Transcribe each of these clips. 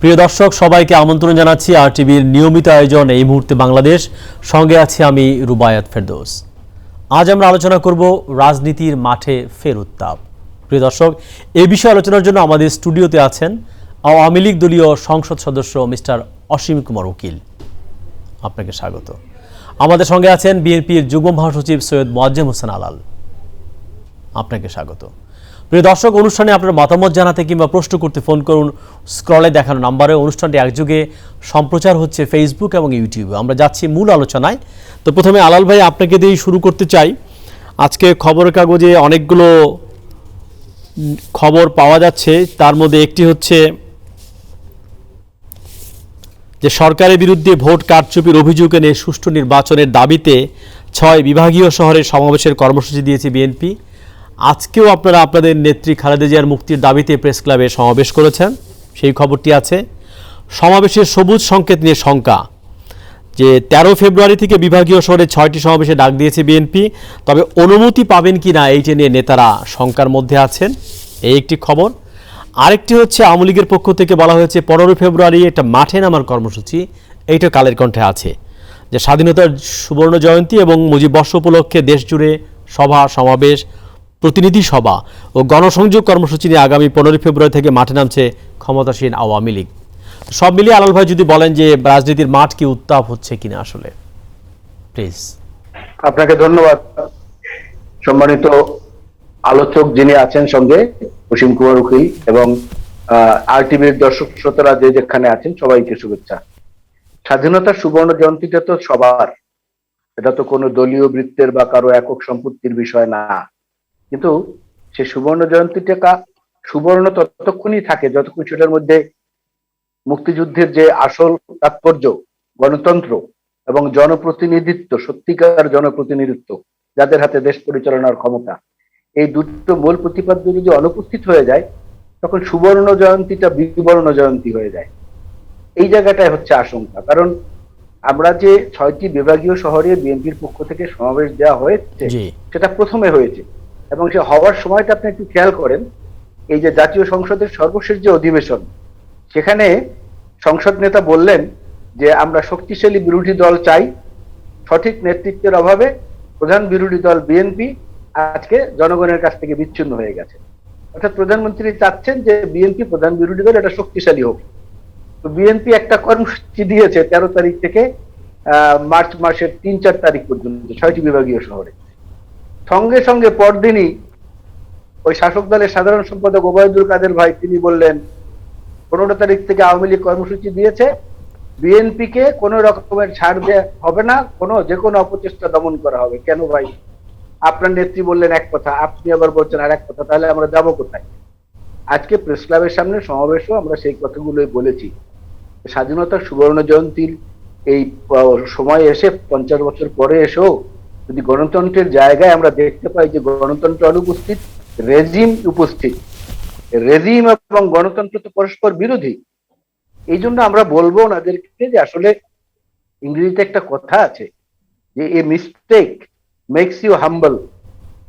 প্রিয় দর্শক, সবাইকে আমন্ত্রণ জানাচ্ছি আরটিভির নিয়মিত আয়োজন এই মুহূর্তে বাংলাদেশ। সঙ্গে আছি আমি রুবায়াত ফেরদৌস। আজ আমরা আলোচনা করব রাজনীতির মাঠে ফের উত্তাপ। প্রিয় দর্শক, এই বিষয়ে আলোচনার জন্য আমাদের স্টুডিওতে আছেন আওয়ামী লীগ দলীয় সংসদ সদস্য মিস্টার অসীম কুমার উকিল। আপনাকে স্বাগত। আমাদের সঙ্গে আছেন বিএনপির যুগ্ম মহাসচিব সৈয়দ মোয়াজ্জেম হোসেন আলাল। আপনাকে স্বাগত। প্রিয় দর্শক, অনুষ্ঠানে আপনার মতামত জানাতে কিংবা প্রশ্ন করতে ফোন করুন স্ক্রলে দেখানো নাম্বারে। অনুষ্ঠানটি একযোগে সম্প্রচার হচ্ছে ফেসবুক এবং ইউটিউবে। আমরা যাচ্ছি মূল আলোচনায়। তো প্রথমে আলাল ভাই, আপনাকে দিয়েই শুরু করতে চাই। আজকে খবরের কাগজে অনেকগুলো খবর পাওয়া যাচ্ছে, তার মধ্যে একটি হচ্ছে যে সরকারের বিরুদ্ধে ভোট কারচুপির অভিযোগ এনে সুষ্ঠু নির্বাচনের দাবিতে ৬ বিভাগীয় শহরে সমাবেশের কর্মসূচি দিয়েছে বিএনপি। আজকেও আপনারা আপনাদের নেত্রী খালেদা জিয়ার মুক্তির দাবিতে প্রেস ক্লাবে সমাবেশ করেছেন, সেই খবরটি আছে। সমাবেশের সবুজ সংকেত নিয়ে শঙ্কা, যে ১৩ ফেব্রুয়ারি থেকে বিভাগীয় শহরে ৬টি সমাবেশে ডাক দিয়েছে বিএনপি, তবে অনুমতি পাবেন কিনা এইটা নিয়ে নেতারা শঙ্কার মধ্যে আছেন, এই একটি খবর। আরেকটি হচ্ছে আওয়ামী লীগের পক্ষ থেকে বলা হয়েছে ১৫ ফেব্রুয়ারি একটা মাঠে নামার কর্মসূচি, এইটা কালের কণ্ঠে আছে, যে স্বাধীনতার সুবর্ণ জয়ন্তী এবং মুজিব বর্ষ উপলক্ষে দেশজুড়ে সভা সমাবেশ, প্রতিনিধি সভা ও গণসংযোগ কর্মসূচি নিয়ে আগামী ১৫ ফেব্রুয়ারি থেকে মাঠে নামছে ক্ষমতাসীন আওয়ামী লীগ। সব মিলিয়ে আলাল ভাই যদি বলেন যে রাজনীতির মাঠ কি উত্তাপ হচ্ছে কিনা আসলে, প্লিজ। আপনাকে ধন্যবাদ। সম্মানিত আলোচক যিনি আছেন সঙ্গে, অসীম কুমার উকিল এবং আরটিভির দর্শক শ্রোতারা যে যেখানে আছেন, সবাইকে শুভেচ্ছা। স্বাধীনতার সুবর্ণ জয়ন্তীটা তো সবার, এটা তো কোনো দলীয় বৃত্তের বা কারো একক সম্পত্তির বিষয় না। কিন্তু সে সুবর্ণ জয়ন্তীটা সুবর্ণ ততক্ষণই থাকে যতক্ষণ সেটার মধ্যে মুক্তিযুদ্ধের যে আসল তাৎপর্য, গণতন্ত্র এবং জনপ্রতিনিধিত্ব, সত্যিকার জনপ্রতিনিধিত্ব, যাদের হাতে দেশ পরিচালনার ক্ষমতা, এই দুটো মূল প্রতিপাদ্য যদি অনুপস্থিত হয়ে যায়, তখন সুবর্ণ জয়ন্তীটা বিবর্ণ জয়ন্তী হয়ে যায়। এই জায়গাটায় হচ্ছে আশঙ্কা। কারণ আমরা যে ৬টি বিভাগীয় শহরে বিএনপির পক্ষ থেকে সমাবেশ দেওয়া হয়েছে, সেটা প্রথমে হয়েছে, এবং সে হওয়ার সময়টা আপনি একটু খেয়াল করেন, এই যে জাতীয় সংসদের সর্বশেষ যে অধিবেশন, সেখানে সংসদ নেতা বললেন যে আমরা শক্তিশালী বিরোধী দল চাই, সঠিক নেতৃত্বের অভাবে প্রধান বিরোধী দল বিএনপি আজকে জনগণের কাছ থেকে বিচ্ছিন্ন হয়ে গেছে। অর্থাৎ প্রধানমন্ত্রী চাচ্ছেন যে বিএনপি প্রধান বিরোধী দল এটা শক্তিশালী হোক। তো বিএনপি একটা কর্মসূচি দিয়েছে ১৩ তারিখ থেকে মার্চ মাসের ৩-৪ তারিখ পর্যন্ত ৬টি বিভাগীয় শহরে। সঙ্গে সঙ্গে পরদিনই ওই শাসক দলের সাধারণ সম্পাদক ওবায়দুল কাদের ভাই তিনি বললেন ১৫ তারিখ থেকে আওয়ামী লীগ কর্মসূচি দিয়েছে, বিএনপি কে কোনো রকমের ছাড় দেওয়া হবে না, যে কোনো অপচেষ্টা দমন করা হবে। কেন ভাই? আপনার নেত্রী বললেন এক কথা, আপনি আবার বলছেন আর এক কথা, তাহলে আমরা যাবো কোথায়? আজকে প্রেস ক্লাবের সামনে সমাবেশও আমরা সেই কথাগুলোই বলেছি। স্বাধীনতার সুবর্ণ জয়ন্তীর এই সময় এসে ৫০ বছর পরে এসেও যদি গণতন্ত্রের জায়গায় আমরা দেখতে পাই যে গণতন্ত্র অনুপস্থিত, রেজিম উপস্থিত, রেজিম এবং গণতন্ত্র তো পরস্পর বিরোধী। এই জন্য আমরা বলবো ওনাদেরকে যে আসলে ইংরেজিতে একটা কথা আছে যে a mistake makes you humble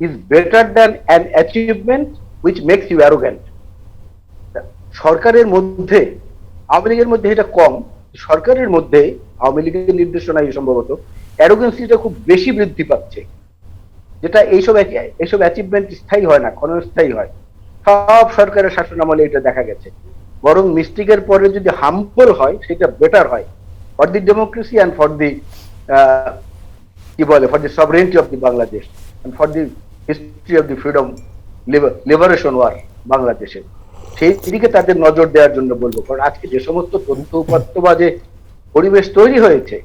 is better than an achievement which makes you arrogant. সরকারের মধ্যে, আওয়ামী লীগের মধ্যে এটা কম, সরকারের মধ্যে আওয়ামী লীগের নির্দেশনায় সম্ভবত অ্যারোগেন্সিটা খুব বেশি বৃদ্ধি পাচ্ছে, যেটা এইসব অ্যাচিভমেন্ট স্থায়ী হয় না, ক্ষণস্থায়ী হয়। সব সরকারের শাসন আমলে এটা দেখা গেছে। বরং মিস্টেকের পরে যদি হাম্বল হয়, সেটা বেটার হয় for the democracy and for the for the sovereignty of the Bangladesh and for the history of the freedom liberation war বাংলাদেশে। সেই দিকে তাদের নজর দেওয়ার জন্য বলবো। কারণ আজকে যে সমস্ত তথ্য উপাত্ত বা যে পরিবেশ তৈরি হয়েছে,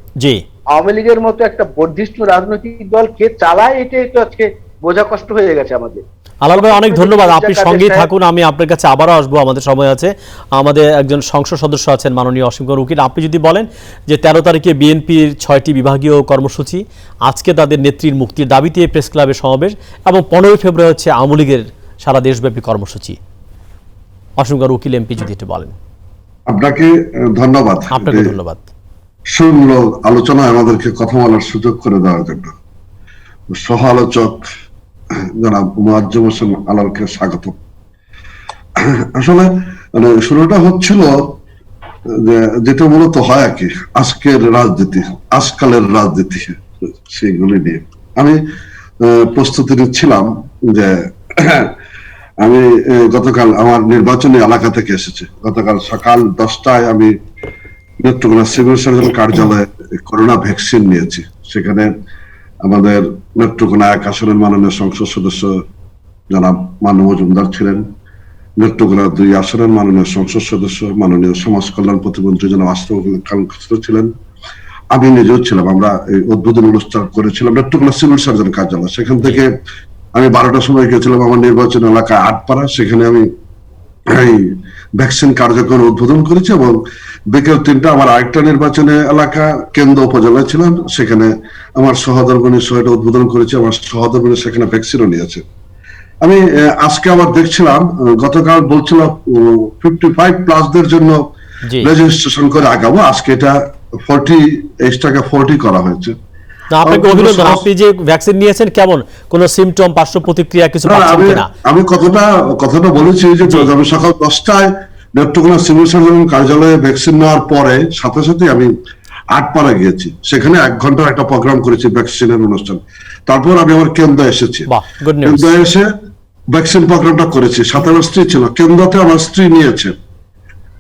আওয়ামী লীগের মতো একটা বর্ধিষ্ণু রাজনৈতিক দল কে চালায়, এটাই তো আজকে বোঝা কষ্ট হয়ে গেছে আমাদের। আলাল ভাই, অনেক ধন্যবাদ, আপনি সঙ্গেই থাকুন, আমি আপনার কাছে আবারও আসবো, আমাদের সময় আছে। আমাদের একজন সংসদ সদস্য আছেন মাননীয় অসীম কুমার উকিল। আপনি যদি বলেন যে ১৩ তারিখে বিএনপির ৬টি বিভাগীয় কর্মসূচি, আজকে তাদের নেত্রীর মুক্তির দাবিতে প্রেস ক্লাবে সমাবেশ, এবং ১৫ ফেব্রুয়ারি হচ্ছে আওয়ামী লীগের সারা দেশব্যাপী কর্মসূচি। অসীম কুমার উকিল এমপি যদি একটু বলেন। আপনাকে ধন্যবাদ। আপনাকে ধন্যবাদ সুন্দর আলোচনায় আমাদেরকে কথা বলার সুযোগ করে দেওয়ার জন্য। সহ আলোচক জনাব মোয়াজ্জেম হোসেন আলালকে স্বাগত। আসলে শুরুটা হচ্ছিল যেটা মূলত হয় আর কি আজকের রাজনীতি, আজকালের রাজনীতি, সেগুলি নিয়ে আমি প্রস্তুতি নিচ্ছিলাম যে আমি গতকাল আমার নির্বাচনী এলাকা থেকে এসেছি। গতকাল সকাল 10টায় আমি নেত্রকোনা সিভিল সার্জন কার্যালয়ে করোনা ভ্যাকসিন নিয়েছি। সেখানে আমাদের নেত্রকোনা 1 আসনের মাননীয় সংসদ সদস্য জনাব মানব মজুমদার ছিলেন, নেত্রকোনা 2 আসনের মাননীয় সংসদ সদস্য মাননীয় সমাজ কল্যাণ প্রতিমন্ত্রী জনাব আশরাফুল খান খসরু ছিলেন, আমি নিজেও ছিলাম। আমরা এই উদ্বোধন অনুষ্ঠান করেছিলাম নেত্রকোনা সিভিল সার্জন কার্যালয়। সেখান থেকে আমি 12টার সময় গেছিলাম আমার নির্বাচন এলাকা আটপাড়া, সেখানে আমি এই ভ্যাকসিন কার্যক্রম উদ্বোধন করেছি এবং বিকেল 3টা আমার আরেকটা নির্বাচনী এলাকা কেন্দ্র উপজেলায় ছিলাম, সেখানে আমার সহধর্মিণীর সহ এটা উদ্বোধন করেছি। আমার সহধর্মিণী সেখানে ভ্যাকসিনও নিয়েছে। আমি আজকে আবার দেখছিলাম, গতকাল বলছিলাম 55+দের জন্য রেজিস্ট্রেশন করে আগাবো, আজকে এটা 40 এক্সট্রাকে 40 করা হয়েছে। আপনাকে অভিনন্দন। আপনি যে ভ্যাকসিন নিয়েছেন কেমন, কোন সিমটম, পার্শ্ব প্রতিক্রিয়া কিছু পাচ্ছেন কিনা? আমি কথাটা বলেছি যে আমি সকাল 10টায় নেত্রকোনা সিভিল সার্জন কার্যালয়ে ভ্যাকসিন নেওয়ার পরে সাথে সাথে আমি আটপাড়া গিয়েছি, সেখানে 1 ঘন্টার একটা প্রোগ্রাম করেছি ভ্যাকসিনের অনুষ্ঠান। তারপর আমি আমার কেন্দ্রে এসেছি, কেন্দ্রে এসে ভ্যাকসিন প্রোগ্রামটা করেছি। সাথে আমার স্ত্রী ছিল, কেন্দ্রতে আমার স্ত্রী নিয়েছে।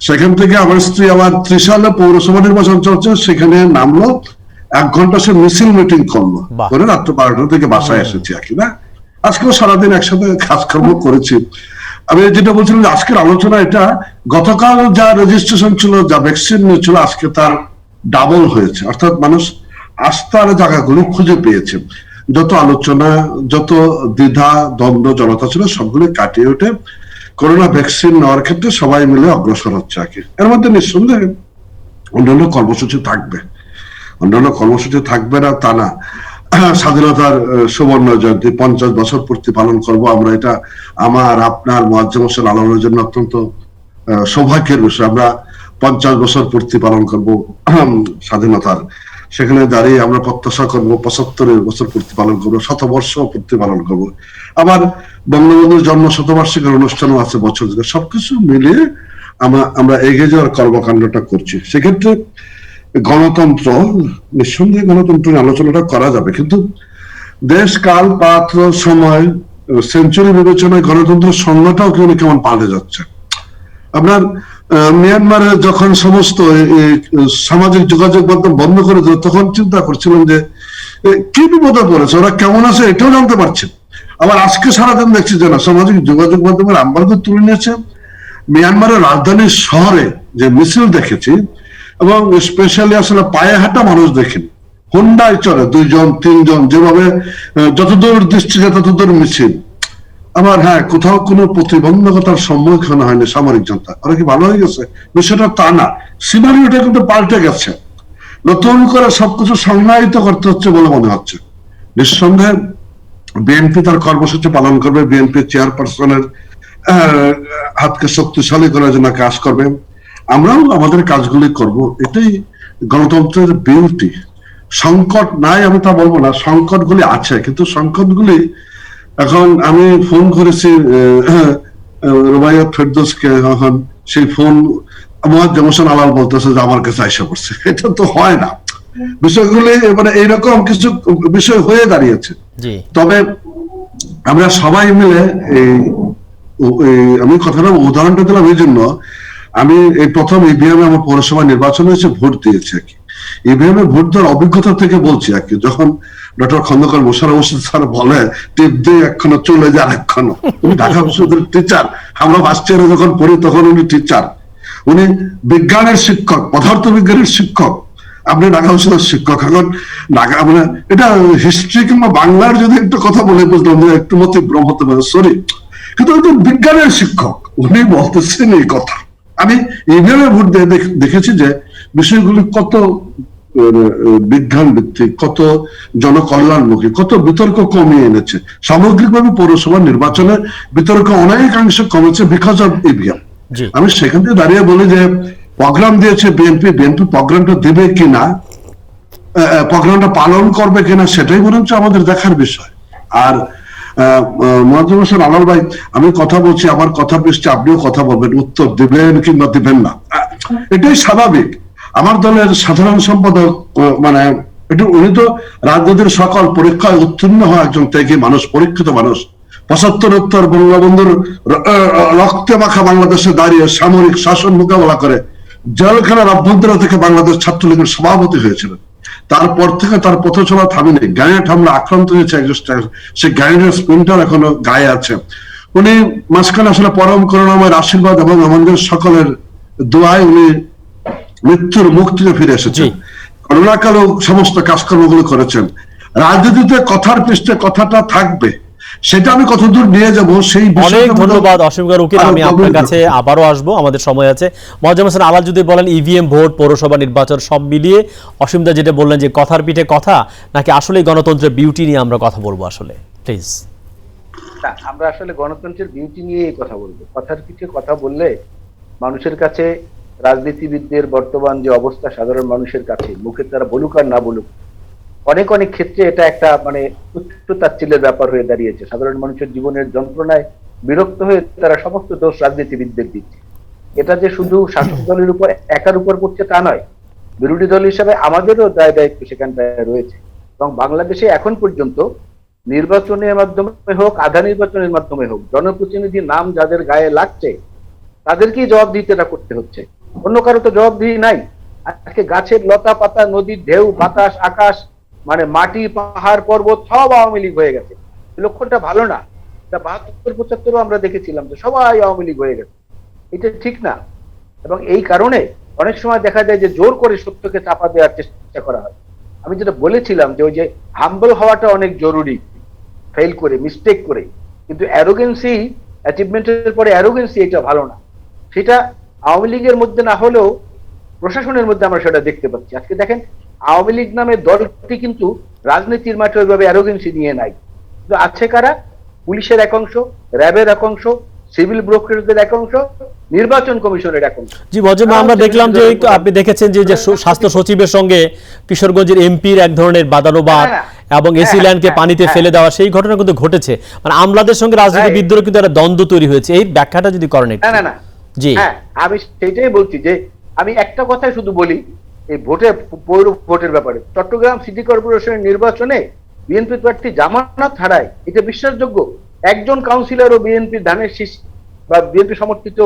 সেখান থেকে আমার স্ত্রী আবার ত্রিশালে পৌরসভা নির্বাচন চলছে, সেখানে নামলো, 1 ঘন্টা সে মিছিল মিটিং করলো করে রাত্র 12টা থেকে বাসায় এসেছি আর কি না। আজকেও সারাদিন একসাথে কাজকর্ম করেছি। আমি যেটা বলছিলাম যে আজকের আলোচনা এটা, গতকাল যা রেজিস্ট্রেশন ছিল, যা ভ্যাকসিন ছিল, আজকে তার ডাবল হয়েছে। অর্থাৎ মানুষ আস্থার জায়গাগুলি খুঁজে পেয়েছে। যত আলোচনা, যত দ্বিধা দ্বন্দ্ব জনতা ছিল, সবগুলি কাটিয়ে উঠে করোনা ভ্যাকসিন নেওয়ার ক্ষেত্রে সবাই মিলে অগ্রসর হচ্ছে আর কি। এর মধ্যে নিঃসন্দেহে অন্যান্য কর্মসূচি থাকবে, অন্যান্য কর্মসূচি থাকবে না তা না। স্বাধীনতার সুবর্ণ জয়ন্তী 50 বছর পূর্তি পালন করব আমরা, এটা আমার আপনার মুয়াজ্জেম হোসেন আলমের জন্য অত্যন্ত সৌভাগ্যের বিষয়। আমরা 50 বছর পূর্তি পালন করব স্বাধীনতার, সেখানে দাঁড়িয়ে আমরা প্রত্যাশা করবো 75 বছর পূর্তি পালন করবো, 100 বর্ষ পূর্তি পালন করবো। আবার বঙ্গবন্ধুর জন্ম শতবার্ষিকীর অনুষ্ঠানও আছে বছর ধরে। সবকিছু মিলিয়ে আমরা এগিয়ে যাওয়ার কর্মকাণ্ডটা করছি। সেক্ষেত্রে গণতন্ত্র, নিঃসন্দেহে গণতন্ত্র নিয়ে আলোচনাটা করা যাবে, কিন্তু দেশ কাল পাত্র সময় সেঞ্চুরি বিবেচনায় গণতন্ত্রের সংজ্ঞাটাও কেমন পাল্টে যাচ্ছে। আপনার মিয়ানমারে যখন সমস্ত সামাজিক যোগাযোগ মাধ্যম বন্ধ করে দিল, তখন চিন্তা করছিলাম যে কি বিপদে পড়েছে, ওরা কেমন আছে এটাও জানতে পারছেন। আবার আজকে সারাদিন দেখছি যে না, সামাজিক যোগাযোগ মাধ্যমের আম্বারকে তুলে নিয়েছে। মিয়ানমারের রাজধানীর শহরে যে মিছিল দেখেছি, এবং স্পেশালি আসলে পায়ে হাঁটা মানুষ দেখিনি, হোন্ডায় চড়ে 2 জন 3 জন, যেভাবে যতদূর দৃষ্টি যায় ততদূর মিছিল। আবার হ্যাঁ, কোথাও কোনো প্রতিবন্ধকতার সম্মুখীন হয়নি সামরিক জনতা। ওরা কি ভালো হয়ে গেছে? বিষয়টা তা না, সিনারিওটা কিন্তু পাল্টে গেছে। নতুন করে সবকিছু সংজ্ঞায়িত করতে হচ্ছে বলে মনে হচ্ছে। নিঃসন্দেহে বিএনপি তার কর্মসূচি পালন করবে, বিএনপি চেয়ারপারসনের হাতকে শক্তিশালী করার জন্য কাজ করবে, আমরাও আমাদের কাজগুলি করব। এটাই গণতন্ত্রের বিউটি। সংকট নাই আমি তা বলবো না, সংকটগুলি আছে, কিন্তু সংকটগুলি এখন আমি ফোন করেছি রুবাইয়া ফেরদৌসকে, এখন সেই ফোন মুয়াজ্জেম হোসেন আলাল বলতেছে যে আমার কাছে আইসা পড়ছে। এটা তো হয় না, বিষয়গুলি মানে এইরকম কিছু বিষয় হয়ে দাঁড়িয়েছে। তবে আমরা সবাই মিলে আমি কথাটা উদাহরণটা দিলাম এই জন্য, আমি এই প্রথম ইভিএম আমার পৌরসভা নির্বাচন হয়েছে, ভোট দিয়েছি আর কি। ইভিএম এ ভোট দেওয়ার অভিজ্ঞতা থেকে বলছি আর কি। যখন ডক্টর খন্দকার মোশাররফ হোসেন স্যার বলে টিপ দিয়ে একখানা চলে যায় আরেকখানা, উনি ঢাকা বিশ্ববিদ্যালয়ের টিচার, আমরা ফার্স্ট ইয়ারে যখন পড়ি তখন উনি টিচার, উনি বিজ্ঞানের শিক্ষক, পদার্থ বিজ্ঞানের শিক্ষক, আপনি ঢাকা বিশ্ববিদ্যালয়ের শিক্ষক। এখন ঢাকা মানে এটা হিস্ট্রি কিংবা বাংলার যদি একটু কথা বলে বুঝলাম যে একটু মতে ভ্রম হতে পারে, সরি, কিন্তু একজন বিজ্ঞানের শিক্ষক উনি বলতেছেন এই কথা। আমি ইভিএমে ভোট দিয়ে দেখেছি যে বিষয়গুলি কত বিজ্ঞান ভিত্তিক, কত জনকল্যাণমুখী, কত বিতর্ক কমিয়ে এনেছে। সামগ্রিকভাবে পৌরসভা নির্বাচনের বিতর্ক অনেকাংশে কমেছে বিকজ অফ ইভিএম। আমি সেখান থেকে দাঁড়িয়ে বলি যে প্রোগ্রাম দিয়েছে বিএনপি, প্রোগ্রামটা দেবে কিনা, প্রোগ্রামটা পালন করবে কিনা, সেটাই বরঞ্চ আমাদের দেখার বিষয়। আর মুয়াজ্জেম হোসেন আলাল ভাই, আমি কথা বলছি, আমার কথা বৃষ্টি, আপনিও কথা বলবেন, উত্তর দিবেন কিংবা দিবেন না। এটাই স্বাভাবিক। আমার দলের সাধারণ সম্পাদক মানে উনি তো রাজনীতির সকল পরীক্ষায় উত্তীর্ণ হওয়া একজন ত্যাগী মানুষ, পরীক্ষিত মানুষ। ৭৫ বঙ্গবন্ধুর রক্তে মাখা বাংলাদেশে দাঁড়িয়ে সামরিক শাসন মোকাবেলা করে জেলখানার অভ্যন্তর থেকে বাংলাদেশ ছাত্রলীগের সভাপতি হয়েছিলেন। তারপর থেকে তার পথ চলা থামেনি। গ্রেনেড হামলা আক্রান্ত হয়েছে একজন, সেই গ্রেনেডের স্প্লিন্টার এখনো গায়ে আছে। উনি মাঝখানে আসলে পরম করুণাময়ের আশীর্বাদ এবং আমাদের সকলের দোয়ায় উনি মৃত্যুর মুখ থেকে ফিরে এসেছেন। করোনাকালেও সমস্ত কাজকর্মগুলো করেছেন। রাজনীতিতে কথার পৃষ্ঠে কথাটা থাকবে, সেটা আমি কতদূর নিয়ে যাব সেই বিষয়ে। অনেক ধন্যবাদ অসীম কুমার উকিল, আমি আপনার কাছে আবারও আসবো, আমাদের সময় আছে। মোয়াজ্জেম হোসেন আলাল যদি বলেন ইভিএম ভোট, পৌরসভা নির্বাচন সব মিলিয়ে অসীমদা যেটা বললেন যে কথার পিঠে কথা, নাকি আসলে গণতন্ত্রের বিউটি নিয়ে আমরা কথা বলবো আসলে, প্লিজ। আমরা আসলে গণতন্ত্রের বিউটি নিয়েই কথা বলবো। কথার পিঠে কথা বললে মানুষের কাছে, রাজনীতিবিদদের বর্তমান যে অবস্থা, সাধারণ মানুষের কাছে মুখে তারা বলুক আর না বলুক, অনেক অনেক ক্ষেত্রে এটা একটা মানে তুচ্ছ তাচ্ছিল্যের ব্যাপার হয়ে দাঁড়িয়েছে। সাধারণ মানুষের জীবনের যন্ত্রণায় বিরক্ত হয়ে তারা সমস্ত দোষ রাজনীতিবিদদের দিচ্ছে। এটা যে শুধু শাসক দলের উপর একার উপর পড়ছে তা নয়, বিরোধী দল হিসাবে আমাদেরও দায় দায়িত্ব সেখানটায় রয়েছে। এবং বাংলাদেশে এখন পর্যন্ত নির্বাচনের মাধ্যমে হোক, আধা নির্বাচনের মাধ্যমে হোক, জনপ্রতিনিধির নাম যাদের গায়ে লাগছে তাদেরকেই জবাবদিহিতা করতে হচ্ছে, অন্য কারো তো জবাবদিহি নাই। আজকে গাছের লতা পাতা, নদীর ঢেউ, বাতাস, আকাশ, মানে মাটি, পাহাড়, পর্বত সব আওয়ামী লীগ হয়ে গেছে। লক্ষ্যটা ভালো না। ৭২-৭৫ আমরা দেখেছিলাম যে সবাই আওয়ামী লীগ হয়ে গেছে, এটা ঠিক না। এবং এই কারণে অনেক সময় দেখা যায় যে জোর করে সত্যকে চাপা দেওয়ার চেষ্টা করা হয়। আমি যেটা বলেছিলাম যে ওই যে হাম্বল হওয়াটা অনেক জরুরি, ফেল করে, মিস্টেক করে, কিন্তু অ্যারোগেন্সি, অ্যাচিভমেন্টের পরে অ্যারোগেন্সি, এটা ভালো না। সেটা আওয়ামী লীগের মধ্যে না হলেও প্রশাসনের মধ্যে আমরা সেটা দেখতে পাচ্ছি। আজকে দেখেন আওয়ামী লীগ নামে দলটি কিন্তু রাজনীতির মাঠে ওইভাবে অ্যারোগেন্সি নিয়ে নাই, কিন্তু আছে কারা? পুলিশের এক অংশ, র্যাবের এক অংশ, সিভিল ব্রোকারদের এক অংশ, নির্বাচন কমিশনের এক অংশ। জি মজুমা, আমরা দেখলাম যে আপনি দেখেছেন যে স্বাস্থ্য সচিবের সঙ্গে কিশোরগঞ্জের এমপির এক ধরনের বাদানুবাদ এবং এসি ল্যান্ডকে পানিতে ফেলে দেওয়া, সেই ঘটনা কিন্তু ঘটেছে। মানে আমলাদের সঙ্গে রাজনীতিবিদদের কিন্তু একটা দ্বন্দ্ব তৈরি হয়েছে, এই ব্যাখ্যাটা যদি করেন একটু। না, জি হ্যাঁ, আমি সেইটাই বলছি যে আমি একটা কথাই শুধু বলি, এই ভোটে, পৌর ভোটের ব্যাপারে চট্টগ্রাম সিটি কর্পোরেশনের নির্বাচনে বিএনপি প্রার্থী জামানত হারায়, এটা বিশ্বাসযোগ্য? একজন কাউন্সিলরও বিএনপির ধানের শীষ বা বিএনপি সমর্থিত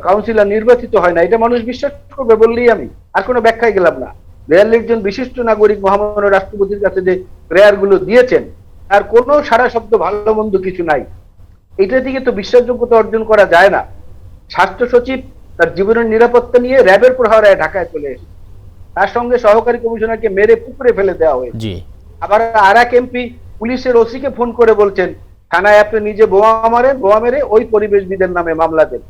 কাউন্সিলর নির্বাচিত হয় না, এটা মানুষ বিশ্বাস করবে বললেই আমি আর কোনো ব্যাখ্যায় গেলাম না। ৪২ জন বিশিষ্ট নাগরিক মহামান্য রাষ্ট্রপতির কাছে যে প্রেয়ার গুলো দিয়েছেন, আর কোনো সারা শব্দ ভালো মন্দ কিছু নাই, এটা থেকে তো বিশ্বাসযোগ্যতা অর্জন করা যায় না। স্বাস্থ্য সচিব তার জীবনের নিরাপত্তা নিয়ে র্যাবের প্রহরায় ঢাকায় চলে এসেছে, তার সঙ্গে সহকারী কমিশনারকে মেরে পুকুরে ফেলে দেওয়া হয়েছে। আবার আর এক এমপি পুলিশের ওসিকে ফোন করে বলছেন থানায় আপনি নিজে বোমা মেরে ওই পরিবেশবিদের নামে মামলা দেন।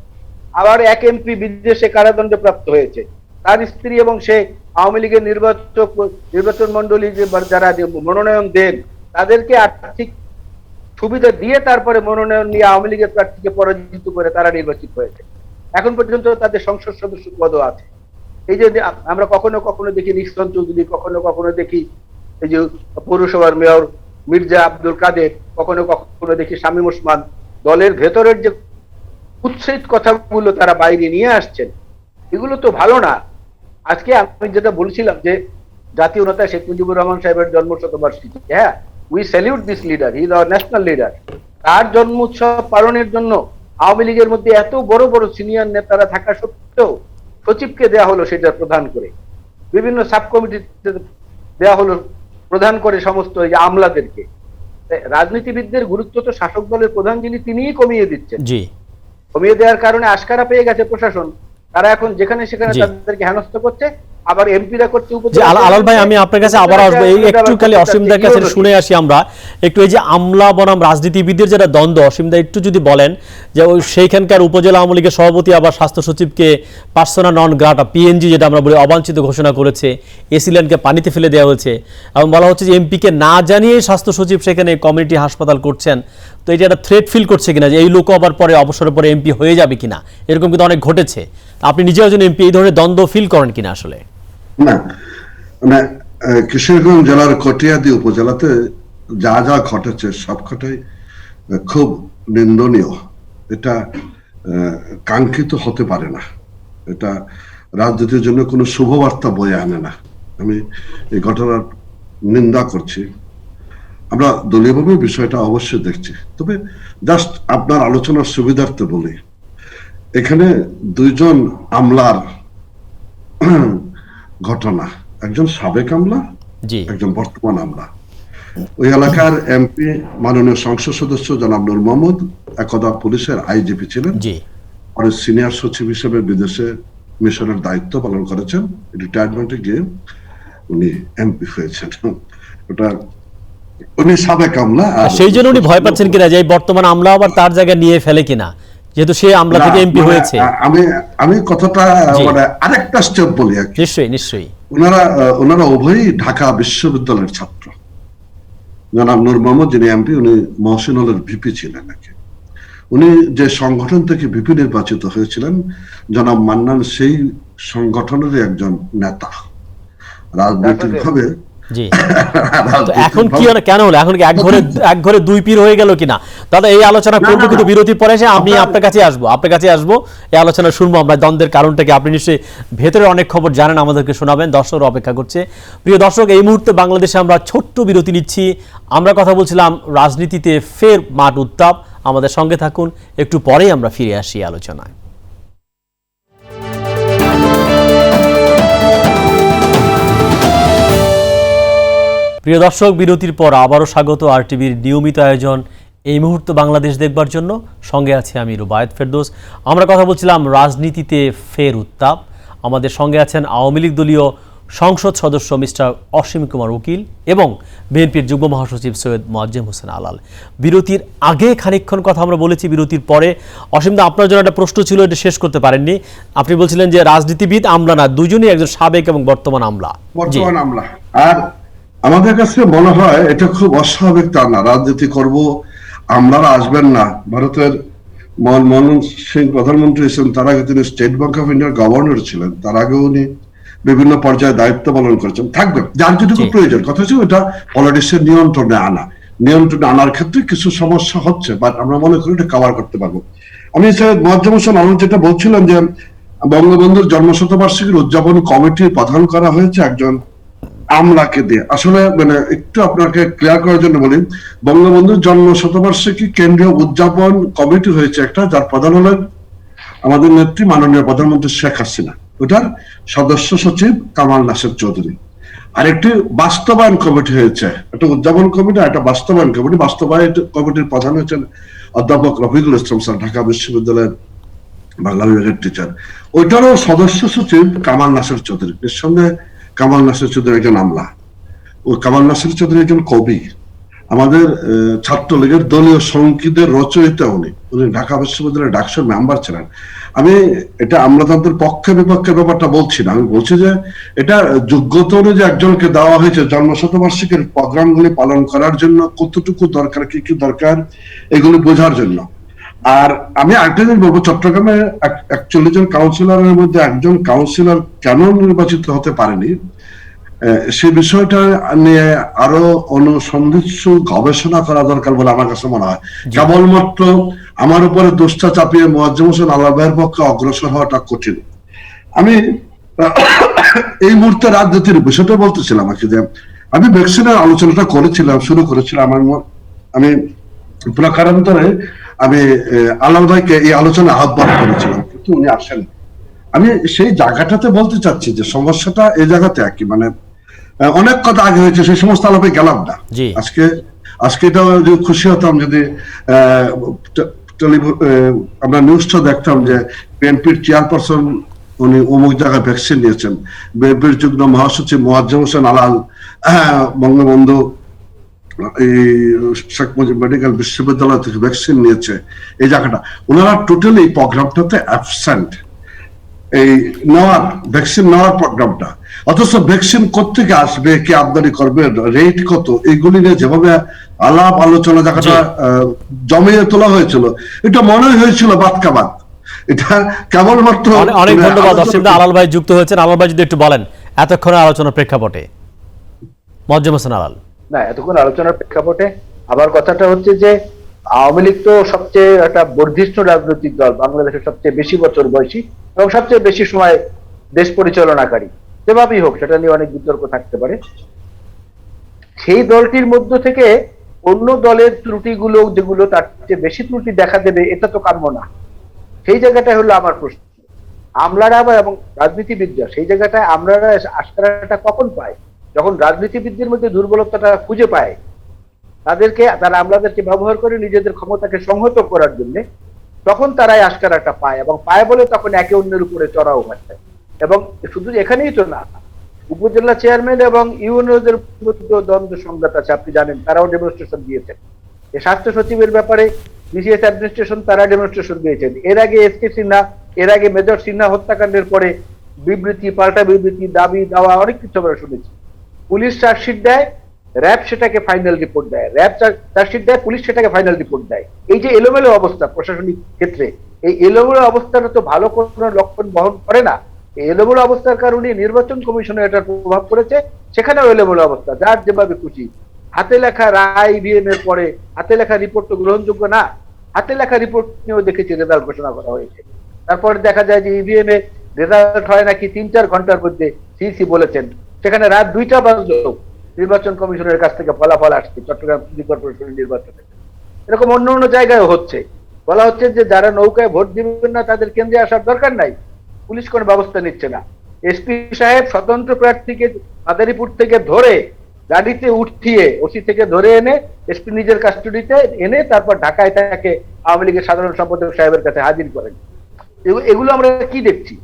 আবার এক এমপি বিদেশে কারাদণ্ড প্রাপ্ত হয়েছে, তার স্ত্রী এবং সে আওয়ামী লীগের নির্বাচন মন্ডলী যারা মনোনয়ন দেন তাদেরকে আর্থিক সুবিধা দিয়ে তারপরে মনোনয়ন নিয়ে আওয়ামী লীগের প্রার্থীকে পরাজিত করে তারা নির্বাচিত হয়েছে। এখন পর্যন্ত তাদের সংসদ সদস্য পদও আছে। এই যে আমরা কখনো কখনো দেখি রিক্সন চৌধুরী, কখনো কখনো দেখি এই যে পৌরসভার মেয়র মির্জা আব্দুল কাদের, কখনো কখনো দেখি শামীম ওসমান, দলের ভেতরের যে উচ্ছেদ কথাগুলো তারা বাইরে নিয়ে আসছেন, এগুলো তো ভালো না। আজকে আমি যেটা বলছিলাম যে জাতীয় নেতা শেখ মুজিবুর রহমান সাহেবের জন্ম শতবার্ষিকী, হ্যাঁ, we salute this leader, he is our national leader. তার জন্ম উৎসব পালনের জন্য আওয়ামী লীগের মধ্যে এত বড় বড় সিনিয়র নেতারা থাকা সত্ত্বেও সচিবকে দেয়া হলো সেটা প্রধান করে, বিভিন্ন সাব কমিটিতে দেওয়া হলো প্রধান করে সমস্ত এই যে আমলাদেরকে। রাজনীতিবিদদের গুরুত্ব তো শাসক দলের প্রধান যিনি তিনিই কমিয়ে দিচ্ছেন। কমিয়ে দেওয়ার কারণে আশকারা পেয়ে গেছে প্রশাসন, তারা এখন যেখানে সেখানে তাদেরকে হেনস্থা করছে, আবার এমপিরা করছে। আলাল ভাই, আমি আপনার কাছে আবার আসবো, এই একটু খালি অসীমদার কাছে শুনে আসি আমরা একটু। এই যে আমলা বনাম রাজনীতিবিদদের যেটা দ্বন্দ্ব, অসীমদা একটু যদি বলেন যে ওই সেইখানকার উপজেলা আওয়ামী লীগের সভাপতি আবার স্বাস্থ্য সচিবকে পার্সোনা নন গ্রাটা, পিএনজি যেটা আমরা বলি, অবাঞ্ছিত ঘোষণা করেছে, এসিল্যান্ডকে পানিতে ফেলে দেওয়া হয়েছে, এবং বলা হচ্ছে যে এমপিকে না জানিয়ে স্বাস্থ্য সচিব সেখানে কমিউনিটি হাসপাতাল করছেন। তো এটা একটা থ্রেট ফিল করছে কিনা যে এই লোক আবার পরে অবসরের পরে এমপি হয়ে যাবে কিনা, এরকম কিন্তু অনেক ঘটেছে। আপনি নিজেও একজন এমপি, এই ধরনের দ্বন্দ্ব ফিল করেন কিনা আসলে? না, মানে কিশোরগঞ্জ জেলার কটিয়াদি উপজেলাতে যা যা ঘটেছে সবকটাই খুব নিন্দনীয়। এটা কাঙ্ক্ষিত হতে পারে না। এটা রাজনীতির জন্য কোনো শুভবার্তা বয়ে আনে না। আমি এই ঘটনার নিন্দা করছি। আমরা দলীয়ভাবে বিষয়টা অবশ্যই দেখছি, তবে জাস্ট আপনার আলোচনার সুবিধার্থে বলি, এখানে দুইজন আমলার ঘটনা, একজন সাবেক আমলা, জি একজন বর্তমান আমলা। ওই এলাকার এমপি মাননীয় সংসদ সদস্য জনাব নূর মোহাম্মদ একদা পুলিশের আইজিপি ছিলেন, জি পরে সিনিয়র সচিব হিসেবে বিদেশে মিশনের দায়িত্ব পালন করেছেন। রিটায়ারমেন্টে গিয়ে উনি এমপি হয়েছেন। ওটা উনি সাবেক আমলা। সেই জন্য উনি ভয় পাচ্ছেন কিনা যে এই বর্তমান আমলা আবার তার জায়গায় নিয়ে ফেলে কিনা, যেহেতু সে আমলা থেকে এমপি হয়েছে। আমি আমি কথাটা মানে আরেকটা স্টেপ বলি আর কি। নিশ্চয়ই নিশ্চয়ই। ওনারা উভয়ই ঢাকা বিশ্ববিদ্যালয়ের ছাত্র। জনাব নূর মোহাম্মদ যিনি এমপি, উনি মহসিনুলের ভিপি ছিলেন নাকি। উনি যে সংগঠন থেকে ভিপি নির্বাচিত হয়েছিলেন, জনাব মান্নান সেই সংগঠনের একজন নেতা। রাজনৈতিক ভাবে জি তো এখন কি হলো, কেন হলো, এখন কি এক ঘরে দুই পীর হয়ে গেল কিনা? দাদা এই আলোচনা করবো, কিন্তু বিরতির পরে এসে আমি আপনার কাছে আসবো এই আলোচনা শুনবো আমরা দ্বন্দ্বের কারণটাকে। আপনি নিশ্চয়ই ভেতরে অনেক খবর জানেন, আমাদেরকে শোনাবেন, দর্শকরা অপেক্ষা করছে। প্রিয় দর্শক, এই মুহূর্তে বাংলাদেশে আমরা ছোট্ট বিরতি নিচ্ছি। আমরা কথা বলছিলাম রাজনীতিতে ফের মাঠ উত্তাপ। আমাদের সঙ্গে থাকুন, একটু পরেই আমরা ফিরে আসি আলোচনায়। প্রিয় দর্শক, বিরতির পর আবারও স্বাগত RTVর নিয়মিত আয়োজন এই মুহূর্তে বাংলাদেশ দেখবার জন্য। সঙ্গে আছে আমি রুবায়েত ফেরদৌস। আমরা কথা বলছিলাম রাজনীতিতে ফের উত্তাপ। আমাদের সঙ্গে আছেন আওয়ামী লীগ দলীয় সংসদ সদস্য মিস্টার অসীম কুমার উকিল এবং বিএনপির যুগ্ম মহাসচিব সৈয়দ মোয়াজ্জেম হোসেন আলাল। বিরতির আগে খানিকক্ষণ কথা আমরা বলেছি, বিরতির পরে অসীমদা আপনার জন্য একটা প্রশ্ন ছিল, এটা শেষ করতে পারেননি। আপনি বলছিলেন যে রাজনীতিবিদ আমলা না, দুজনই একজন সাবেক এবং বর্তমান আমলা। আর আমাদের কাছে মনে হয় এটা খুব অস্বাভাবিক তা না। রাজনীতি করব, আমলারা আসবেন না। ভারতের মনমোহন সিং প্রধানমন্ত্রী ছিলেন, তার আগে তিনি স্টেট ব্যাংক অফ ইন্ডিয়ার গভর্নর ছিলেন, তার আগে উনি বিভিন্ন পর্যায়ে দায়িত্ব পালন করেছেন। থাকবে যার যেটুকু প্রয়োজন, কথা হচ্ছে ওটা পলিটিক্সের নিয়ন্ত্রণে আনার ক্ষেত্রে কিছু সমস্যা হচ্ছে, বাট আমরা মনে করি এটা কভার করতে পারবো। আমি সৈয়দ মোয়াজ্জেম হোসেন আলাল যেটা বলছিলাম যে বঙ্গবন্ধুর জন্মশতবার্ষিকীর উদযাপন কমিটি প্রধান করা হয়েছে একজন আমলাকে দিয়ে। আসলে মানে একটু আপনাকে ক্লিয়ার করার জন্য বলি, বঙ্গবন্ধুর জন্ম শতবার্ষিকী কেন্দ্রীয় উদযাপন কমিটি হয়েছে একটা, যার প্রধান হলেন আমাদের নেত্রী মাননীয় প্রধানমন্ত্রী শেখ হাসিনা। ওটার সদস্য সচিব কামাল নাসির চৌধুরী। আরেকটি বাস্তবায়ন কমিটি হয়েছে, একটা উদযাপন কমিটি, একটা বাস্তবায়ন কমিটি। বাস্তবায়ন কমিটির প্রধান হচ্ছেন অধ্যাপক রফিকুল ইসলাম স্যার, ঢাকা বিশ্ববিদ্যালয়ের বাংলা বিভাগের টিচার। ওইটারও সদস্য সচিব কামাল নাসির চৌধুরী। নিঃসন্দেহে কামাল নাসির চৌধুরী একজন আমলা। ও কামাল নাসির চৌধুরী একজন কবি, আমাদের ছাত্রলীগের দলীয় সঙ্গীতের রচয়িতা। উনি ঢাকা বিশ্ববিদ্যালয়ের ডাকসুর মেম্বার ছিলেন। আমি এটা আমলাতন্ত্রের পক্ষে বিপক্ষে ব্যাপারটা বলছি না, আমি বলছি যে এটা যোগ্যতা অনুযায়ী একজনকে দেওয়া হয়েছে জন্মশতবার্ষিকীর প্রোগ্রামগুলি পালন করার জন্য, কতটুকু দরকার, কি কি দরকার, এগুলি বোঝার জন্য। আর আমি আরেকটা জিনিস বলবো, চট্টগ্রামে 41 জন কাউন্সিলরের মধ্যে একজন কাউন্সিলর কেন নির্বাচিত হতে পারেনি, সেই বিষয়টা নিয়ে আরো অনুসন্ধিৎসু গবেষণা করা দরকার বলে আমার কাছে মনে হয়। কেবলমাত্র আমার উপরে দোষটা চাপিয়ে মোয়াজ্জেম হোসেন আলাল ভাইয়ের পক্ষে অগ্রসর হওয়াটা কঠিন। আমি এই মুহূর্তে রাজনীতির বিষয়টা বলতেছিলাম আর কি, যে আমি ভ্যাকসিনের আলোচনাটা শুরু করেছিলাম। আমি প্রকারান্তরে আমি আলাল ভাইকে এই আলোচনা আহ্বান করেছিলাম, কিন্তু উনি আসেন। আমি সেই জায়গাটাতে বলতে চাচ্ছি যে সমস্যাটা এই জায়গাতে একই, মানে অনেক কথা আগে হয়েছে, সেই সমস্ত আলাপে গেলাম না। আজকে এটা খুশি হতাম যদি আমরা নিউজটা দেখতাম যে বিএনপির চেয়ারপারসন উনি অমুক জায়গায় ভ্যাকসিন নিয়েছেন, বিএনপির যুগ্ম মহাসচিব মোয়াজ্জেম হোসেন আলাল বঙ্গবন্ধু শেখ মুজিব মেডিকেল বিশ্ববিদ্যালয় থেকে ভ্যাকসিন নিয়েছে। এই জায়গাটা ওনারা টোটালি এই প্রোগ্রামটাতে অ্যাবসেন্ট, এই ভ্যাকসিন নেওয়ার প্রোগ্রামটা। অথচ ভ্যাকসিন কোত্থেকে আসবে, কে আমদানি করবে, রেট কত, এইগুলি নিয়ে যেভাবে আলাপ আলোচনা জায়গাটা জমিয়ে তোলা হয়েছিল, এটা মনে হয়েছিল বাদ কাবাদ। এটা কেবলমাত্র অনেক ধন্যবাদ অসীমদা। আলাল ভাই যুক্ত হয়েছেন, আলাল ভাই যদি একটু বলেন এতক্ষণের আলোচনার প্রেক্ষাপটে। মোয়াজ্জেম হোসেন আলাল। না, এতক্ষণ আলোচনার প্রেক্ষাপটে আমার কথাটা হচ্ছে যে আওয়ামী লীগ তো সবচেয়ে একটা বর্ধিষ্ণু রাজনৈতিক দল, বাংলাদেশের সবচেয়ে বেশি বছর বয়সী এবং সবচেয়ে বেশি সময় দেশ পরিচালনাকারী, যেভাবেই হোক সেটা নিয়ে অনেক বিতর্ক থাকতে পারে, সেই দলটির মধ্য থেকে অন্য দলের ত্রুটিগুলো যেগুলো তার চেয়ে বেশি ত্রুটি দেখা দেবে, এটা তো কাম্য না। সেই জায়গাটাই হলো আমার প্রশ্ন। আমলারা এবং রাজনীতিবিদরা সেই জায়গাটায় আমলারা আস্কারাটা কখন পায়? যখন রাজনীতিবিদদের মধ্যে দুর্বলতাটা খুঁজে পায়, তারা আমলাদেরকে ব্যবহার করে নিজেদের ক্ষমতাকে সংহত করার জন্য, তখন তারাই আস্কারাটা পায়, এবং পায় বলে তখন একে অন্যের উপরে চড়াও হয়। এবং শুধু এখানেই তো না, উপজেলা চেয়ারম্যান এবং ইউনিয়নের মধ্যে দ্বন্দ্ব সংঘাত আছে, আপনি জানেন, তারাও ডেমনস্ট্রেশন দিয়েছেন। এই স্বাস্থ্য সচিবের ব্যাপারে বিসিএস অ্যাডমিনিস্ট্রেশন তারা ডেমনস্ট্রেশন দিয়েছেন। এর আগে এসকে সিনহা, এর আগে মেজর সিনহা হত্যাকাণ্ডের পরে বিবৃতি, পাল্টা বিবৃতি, দাবি দাওয়া অনেক কিছু আমরা শুনেছি। পুলিশ চার্জশিট দেয়, র্যাব সেটাকে ফাইনাল রিপোর্ট দেয়, র্যাব চার্জশিট দেয়, পুলিশ সেটাকে ফাইনাল রিপোর্ট দেয়। এই যে এলোমেলো অবস্থা প্রশাসনিক ক্ষেত্রে, এই এলোমেলো অবস্থাটা তো ভালো কোনো লক্ষণ বহন করে না। এই এলোমেলো অবস্থার কারণে নির্বাচন কমিশনে এটার প্রভাব পড়েছে, সেখানেও এলোমেলো অবস্থা, যার যেভাবে খুশি হাতে লেখা রায় ইভিএম এর পরে হাতে লেখা রিপোর্ট তো গ্রহণযোগ্য না। হাতে লেখা রিপোর্ট নিয়েও দেখেছি রেজাল্ট ঘোষণা করা হয়েছে, তারপরে দেখা যায় যে ইভিএম এ রেজাল্ট হয় নাকি 3-4 ঘন্টার মধ্যে, সিসি বলেছেন। সেখানে রাত 2টা বাজলেও নির্বাচন কমিশনের কাছ থেকে ফলাফল আসছে চট্টগ্রাম সিটি কর্পোরেশনের নির্বাচনে। এরকম অন্য অন্য জায়গায় হচ্ছে। বলা হচ্ছে যে যারা নৌকায় ভোট দিবেন না তাদের কেন্দ্রে আসার দরকার নাই, পুলিশ কোনো ব্যবস্থা নিচ্ছে না। এসপি সাহেব স্বতন্ত্র প্রার্থীকে মাদারীপুর থেকে ধরে গাড়িতে উঠিয়ে ওসি থেকে ধরে এনে এসপি নিজের কাস্টডিতে এনে তারপর ঢাকায় তাকে আওয়ামী লীগের সাধারণ সম্পাদক সাহেবের কাছে হাজির করেন। এগুলো আমরা কি দেখছি?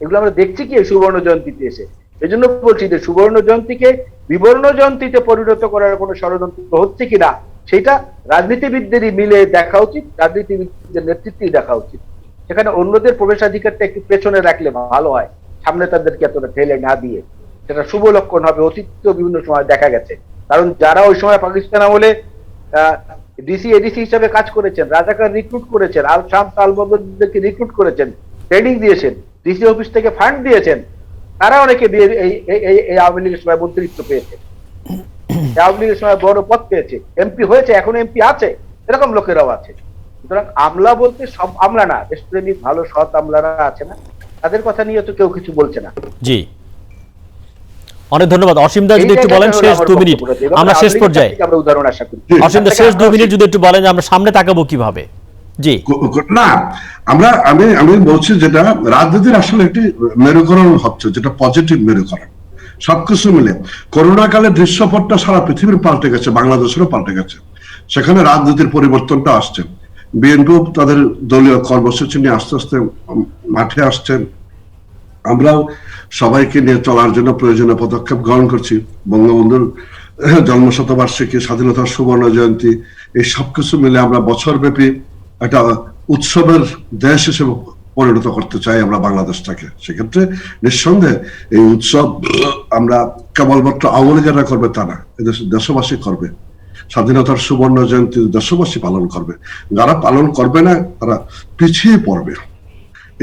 এগুলো আমরা দেখছি কি সুবর্ণ জয়ন্তীতে এসে? এই জন্য বলছি যে সুবর্ণ জয়ন্তীকে বিবর্ণ জয়ন্তীতে পরিণত করার কোনো ষড়যন্ত্র হচ্ছে কিনা সেটা রাজনীতিবিদদেরই মিলে দেখা উচিত, রাজনীতিবিদদের নেতৃত্বেই দেখা উচিত। সেখানে অন্যদের প্রবেশাধিকারটা একটু পেছনে রাখলে ভালো হয়, সামনে তাদেরকে এতটা ঠেলে না দিয়ে। সেটা শুভ লক্ষণ হবে, অতীতেও বিভিন্ন সময় দেখা গেছে। কারণ যারা ওই সময় পাকিস্তান আমলে ডিসি এডিসি হিসাবে কাজ করেছেন, রাজাকার রিক্রুট করেছেন, আল শামস আল বদরদেরকে রিক্রুট করেছেন, ট্রেনিং দিয়েছেন, ডিসি অফিস থেকে ফান্ড দিয়েছেন, তারা অনেকে এই আওয়ামী লীগের সময় মন্ত্রিত্ব পেয়েছে, আওয়ামী লীগের সময় বড় পদ পেয়েছে, এমপি হয়েছে, এখন এমপি আছে, এরকম লোকেরাও আছে। সুতরাং আমলা বলতে সব আমলা না, দেশপ্রেমিক ভালো সৎ আমলারা আছে না, তাদের কথা নিয়ে তো কেউ কিছু বলছে না। জি, অনেক ধন্যবাদ। অসীম দা যদি একটু বলেন শেষ 2 মিনিট, আমরা শেষ পর্যায়ে। আমরা উদাহরণ আশা করি অসীম দা শেষ 2 মিনিট যদি একটু বলেন যে আমরা সামনে তাকাবো কিভাবে। জি না, আমি বলছি যেটা রাজনীতির আসলে একটি মেরুকরণ হচ্ছে, যেটা পজিটিভ মেরুকরণ। সবকিছু মিলে করোনা কালে দৃশ্যপটটা সারা পৃথিবীর পাল্টে গেছে, বাংলাদেশেরও পাল্টে গেছে। সেখানে রাজনীতির পরিবর্তনটা আসছে। বিএনপি তাদের দলীয় কর্মসূচি নিয়ে আস্তে আস্তে মাঠে আসছেন। আমরাও সবাইকে নিয়ে চলার জন্য প্রয়োজনীয় পদক্ষেপ গ্রহণ করছি। বঙ্গবন্ধুর জন্মশতবার্ষিকী, স্বাধীনতার সুবর্ণ জয়ন্তী, এই সবকিছু মিলে আমরা বছরব্যাপী একটা উৎসবের দেশ হিসেবে পরিণত করতে চাই আমরা বাংলাদেশটাকে। সেক্ষেত্রে নিঃসন্দেহে এই উৎসব আমরা কেবলমাত্র আওয়ামী লীগেরা করবে তা না, এদেশের দেশবাসী করবে। স্বাধীনতার সুবর্ণ জয়ন্তী দেশবাসী পালন করবে। যারা পালন করবে না তারা পিছিয়ে পড়বে।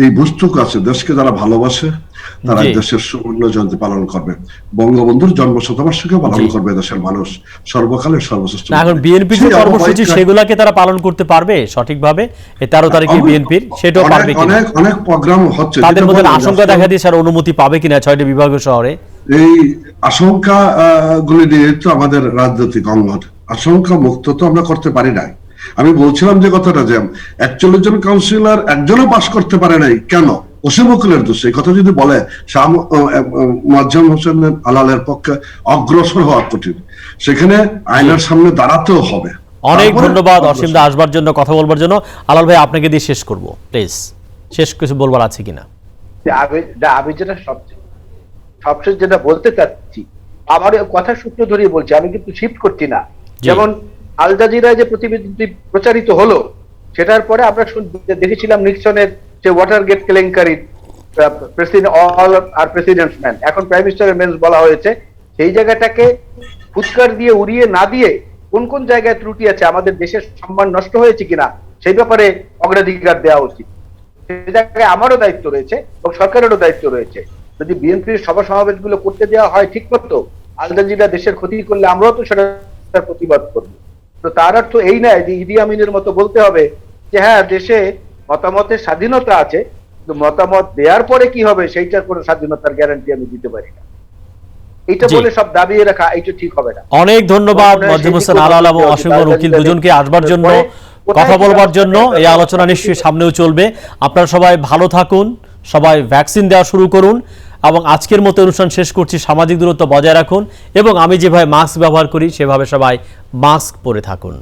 এই বস্তুকে আছে, দেশকে যারা ভালোবাসে তারা দেশের সুবর্ণ জয়ন্তী পালন করবে, বঙ্গবন্ধুর জন্মশতবার্ষিকী পালন করবে দেশের মানুষ সর্বকালের সর্বশ্রেষ্ঠ। এখন বিএনপির যে কর্মসূচি সেগুলোকে তারা পালন করতে পারবে সঠিকভাবে? এই 13 তারিখে বিএনপির সেটাও পারবে কিনা? অনেক প্রোগ্রাম হচ্ছে, তাদের মধ্যে আশঙ্কা দেখা দিয়েছে আর অনুমতি পাবে কিনা 6টি বিভাগীয় শহরে? এই আশঙ্কা গুলি নিয়ে তো আমাদের রাজনৈতিক অঙ্গন, আশঙ্কা মুক্ত তো আমরা করতে পারি না। আমি বলছিলাম যে কথাটা, যে 41 জন কাউন্সিলর একজনও পাস করতে পারে নাই, কেন? অসীম উকিলের দোষ। এই কথা যদি বলে শাহ মোয়াজ্জেম হোসেন আলালের পক্ষে অগ্রসর হওয়া কঠিন, সেখানে আয়নার সামনে দাঁড়াতেও হবে। অনেক ধন্যবাদ অসীম দা আসবার জন্য, কথা বলবার জন্য। আলাল ভাই আপনাকে দিয়ে শেষ করব, প্লিজ শেষ কিছু বলবার আছে কিনা? আমি যেটা সবশেষ যেটা বলতে চাচ্ছি, আমার কথা সূত্র ধরিয়ে বলছি, আমি কিন্তু শিফট করছি না। যেমন আল জাজিরায় যে প্রতিবেদনটি প্রচারিত হলো, সেটার পরে আমরা দেখেছিলাম নিক্সনের যে ওয়াটার গেট কেলেঙ্কারি, প্রেসিডেন্ট অল আর প্রেসিডেন্টস ম্যান, এখন প্রাইম মিনিস্টারের মেন্স বলা হয়েছে। সেই জায়গাটাকে ফুৎকার দিয়ে উড়িয়ে না দিয়ে কোন কোন জায়গায় ত্রুটি আছে, আমাদের দেশের সম্মান নষ্ট হয়েছে কিনা সেই ব্যাপারে অগ্রাধিকার দেওয়া উচিত। সেই জায়গায় আমারও দায়িত্ব রয়েছে এবং সরকারেরও দায়িত্ব রয়েছে। যদি বিএনপির সভা সমাবেশ গুলো করতে দেওয়া হয় ঠিক মতো, আল জাজিরা দেশের ক্ষতি করলে আমরাও তো সেটা প্রতিবাদ করবো। তো তার অর্থ এই নয় যে ইদি আমিনের মতো বলতে হবে যে হ্যাঁ দেশে মতামতের স্বাধীনতা আছে, মতামত দেওয়ার পরে কি হবে সেইটার কোনো স্বাধীনতার গ্যারান্টি আমি দিতে পারি না। এটা জি। বলে সব দাবিয়ে রাখা এটা ঠিক হবে না। অনেক ধন্যবাদ মনে হয় মজিদ হোসেন সেটি আলাল এবং করতে হবে। অসীমন উকিল তাদের দুজনকে আসবার জন্য, কোথায় কথা কি বলবার ব্যবস্থা জন্য। নেওয়া এই দরকার আলোচনা সেটি নিশ্চয়ই সামনেও চলবে। আপনারা সবাই ভালো থাকুন, সবাই ভ্যাকসিন দেওয়া শুরু করুন এবং আজকের মতো অনুষ্ঠান শেষ করছি। সামাজিক দূরত্ব বজায় রাখুন এবং আমি যেভাবে মাস্ক ব্যবহার করি সেভাবে সবাই মাস্ক পরে থাকুন।